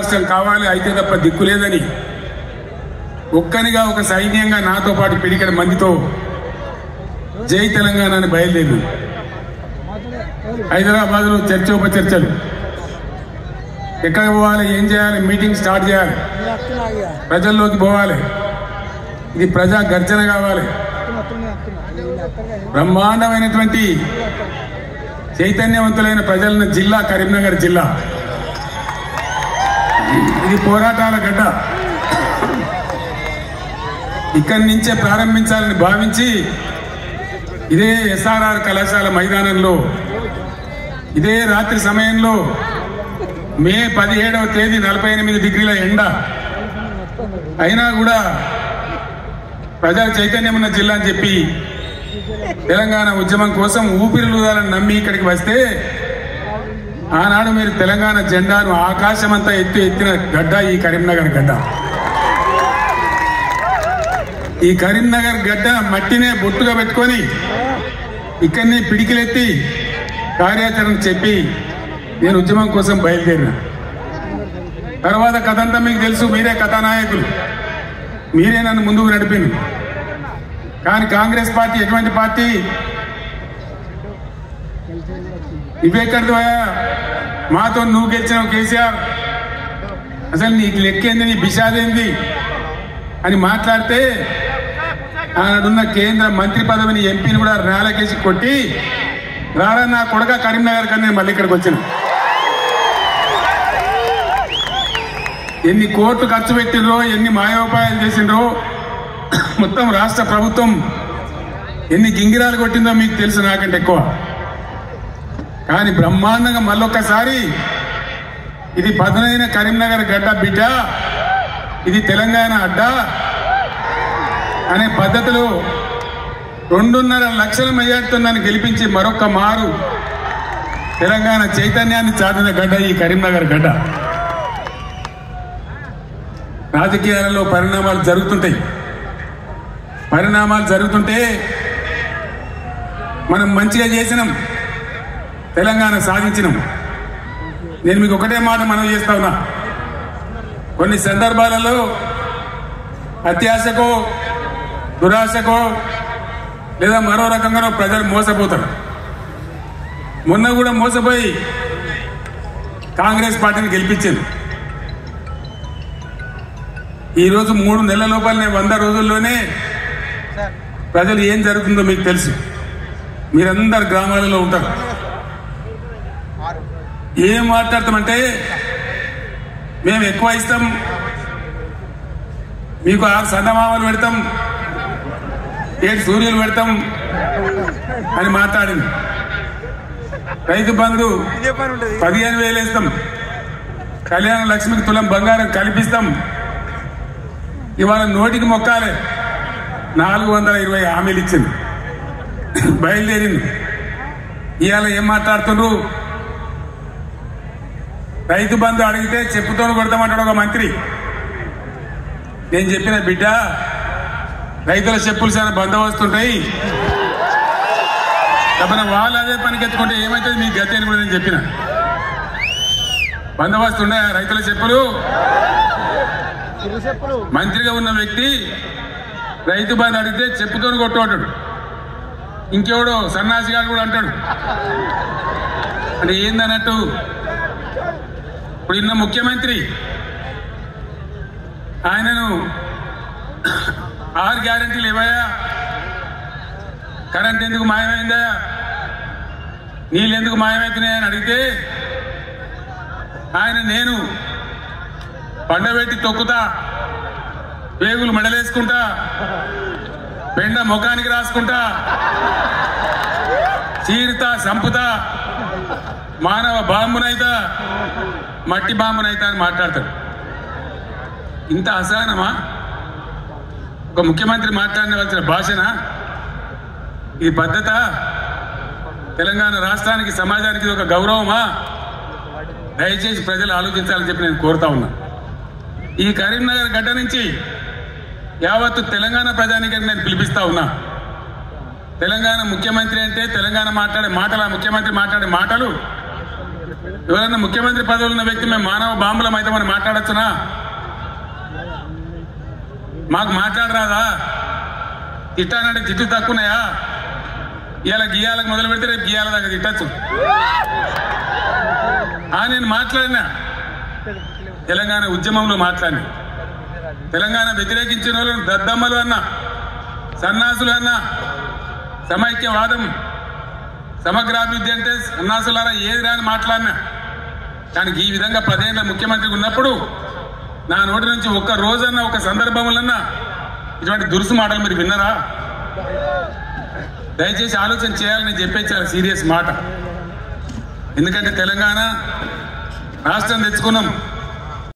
రాష్ట్రం కావాలి అయితే తప్ప దిక్కు లేదని ఒక్కనిగా ఒక సైన్యంగా నాతో పాటు పిడికడ మందితో జై తెలంగాణ అని బయలుదేరి హైదరాబాద్ లో చర్చోపచర్చలు ఎక్కడ పోవాలి, ఏం చేయాలి, మీటింగ్ స్టార్ట్ చేయాలి, ప్రజల్లోకి పోవాలి, ఇది ప్రజా గర్జన కావాలి. బ్రహ్మాండమైనటువంటి చైతన్యవంతులైన ప్రజలను జిల్లా కరీంనగర్ జిల్లా, ఇది పోరాటాల గడ్డ. ఇక్కడి నుంచే ప్రారంభించాలని భావించి ఇదే ఎస్ఆర్ఆర్ కళాశాల మైదానంలో ఇదే రాత్రి సమయంలో మే 17వ తేదీ 48 డిగ్రీల ఎండ అయినా కూడా ప్రజా చైతన్యం ఉన్న జిల్లా అని చెప్పి తెలంగాణ ఉద్యమం కోసం ఊపిరిలూదాలని నమ్మి ఇక్కడికి వస్తే ఆనాడు మీరు తెలంగాణ జెండాను ఆకాశమంతా ఎత్తిన గడ్డ ఈ కరీంనగర్ గడ్డ. ఈ కరీంనగర్ గడ్డ మట్టినే బొట్టుగా పెట్టుకొని ఇక్కడనే పిడికిలెత్తి కార్యాచరణ చెప్పి నేను ఉద్యమం కోసం బయలుదేరిన తర్వాత కథంతా మీకు తెలుసు. మీరే కథానాయకులు, మీరే నన్ను ముందుకు నడిపింది. కానీ కాంగ్రెస్ పార్టీ ఎటువంటి పార్టీ? ఇవేక్కడిది మాతో నువ్వు గెలిచినావు కేసీఆర్, అసలు నీకు లెక్కేంది, నీ బిషాదేంది అని మాట్లాడితే ఆనాడున్న కేంద్ర మంత్రి పదవిని ఎంపీని కూడా నేలకేసి కొట్టి రారా నా కొడుక కరీంనగర్ కన్నా నేను మళ్ళీ ఇక్కడికి వచ్చాను. ఎన్ని కోట్లు ఖర్చు పెట్టినరో, ఎన్ని మాయోపాయాలు చేసినరో, మొత్తం రాష్ట్ర ప్రభుత్వం ఎన్ని గింగిరాలు కొట్టిందో మీకు తెలుసు నాకంటే ఎక్కువ. కానీ బ్రహ్మాండంగా మళ్ళొక్కసారి ఇది పదునైన కరీంనగర్ గడ్డ బిడ్డ, ఇది తెలంగాణ అడ్డ అనే పద్ధతిలో 2.5 లక్షల మెజార్టీతో నన్ను గెలిపించి మరొక్క మారు తెలంగాణ చైతన్యాన్ని చాటిన గడ్డ ఈ కరీంనగర్ గడ్డ. రాజకీయాలలో పరిణామాలు జరుగుతుంటే మనం మంచిగా చేసినాం, తెలంగాణ సాధించినాం. నేను మీకు ఒకటే మాట మనవి చేస్తా ఉన్నా, కొన్ని సందర్భాలలో అత్యాశకో దురాశకో లేదా మరో రకంగానో ప్రజలు మోసపోతారు. మొన్న కూడా మోసపోయి కాంగ్రెస్ పార్టీని గెలిపించింది. ఈరోజు 3 నెలల లోపలనే 100 రోజుల్లోనే ప్రజలు ఏం జరుగుతుందో మీకు తెలుసు. మీరందరు గ్రామాలలో ఉంటారు. ఏం మాట్లాడతామంటే మేము ఎక్కువ ఇస్తాం, మీకు 6 సందమామలు పెడతాం, 7 సూర్యులు పెడతాం అని మాట్లాడింది. రైతు బంధు 15,000 వేస్తాం, కళ్యాణ లక్ష్మికి తులం బంగారం కల్పిస్తాం. ఇవాళ నోటికి మొక్కాలే 420 హామీలు ఇచ్చింది, బయలుదేరింది. ఇవాళ ఏం మాట్లాడుతుండ్రు? రైతు బంధు అడిగితే చెప్పుతో కొడతామంటాడు ఒక మంత్రి. నేను చెప్పిన బిడ్డ, రైతుల చెప్పులు చాలా బందోబస్తుంటాయి, తప్పన వాళ్ళు అదే పనికెత్తుకుంటే ఏమవుతుంది మీ గతి అని కూడా నేను చెప్పిన. బందోబస్తు ఉండే రైతుల చెప్పులు. మంత్రిగా ఉన్న వ్యక్తి రైతు బంధు అడిగితే చెప్పుతో కొట్టుకుంటాడు. ఇంకెవడో సన్నాసిగాడు కూడా అంటాడు. అంటే ఏందన్నట్టు? ఇప్పుడు ఇన్న ముఖ్యమంత్రి ఆయనను 6 గ్యారెంటీలు ఇవ్వయా, కరెంట్ ఎందుకు మాయమైందా, నీళ్ళు ఎందుకు మాయమవుతున్నాయని అడిగితే ఆయన నేను పండబెట్టి తొక్కుతా, పేగులు మెడలేసుకుంటా, పెండ ముఖానికి రాసుకుంటా, చీరుతా, సంపుతా, మానవ బాంబునైతా, మట్టి బాంబునైతా అని మాట్లాడతాడు. ఇంత అసహనమా? ఒక ముఖ్యమంత్రి మాట్లాడవలసిన భాషనా ఈ పద్ధత? తెలంగాణ రాష్ట్రానికి, సమాజానికి ఒక గౌరవమా? దయచేసి ప్రజలు ఆలోచించాలని చెప్పి నేను కోరుతా ఉన్నా. ఈ కరీంనగర్ గడ్డ నుంచి యావత్తు తెలంగాణ ప్రజానికి నేను పిలిపిస్తా ఉన్నా. తెలంగాణ ముఖ్యమంత్రి అంటే తెలంగాణ మాట్లాడే మాటలు, ముఖ్యమంత్రి మాట్లాడే మాటలు ఎవరైనా ముఖ్యమంత్రి పదవులు ఉన్న వ్యక్తి మేము మానవ బాంబులం అయితే మనం మాట్లాడచ్చునా? మాకు మాట్లాడరాదా? తిట్టానంటే తిట్టు తక్కువనాయా? ఇవాళ గీయాలకు మొదలు పెడితే రేపు గీయాల దాకా తిట్టచ్చు. నేను మాట్లాడినా, తెలంగాణ ఉద్యమంలో మాట్లాడినా, తెలంగాణ వ్యతిరేకించిన వాళ్ళను దద్దమ్మలు అన్నా, సన్నాసులు అన్నా, సమైక్యవాదం సమగ్రాభివృద్ధి అంటే సన్నాసులారా ఏది రాని మాట్లాడినా. కానీ ఈ విధంగా 10 ఏళ్ల ముఖ్యమంత్రి ఉన్నప్పుడు నా నోటి నుంచి ఒక్క రోజన్నా ఒక సందర్భంలోన్నా ఇటువంటి దురుసు మాటలు మీరు విన్నారా? దయచేసి ఆలోచన చేయాలని చెప్పే చాలా సీరియస్ మాట. ఎందుకంటే తెలంగాణ రాష్ట్రం తెచ్చుకున్నాం,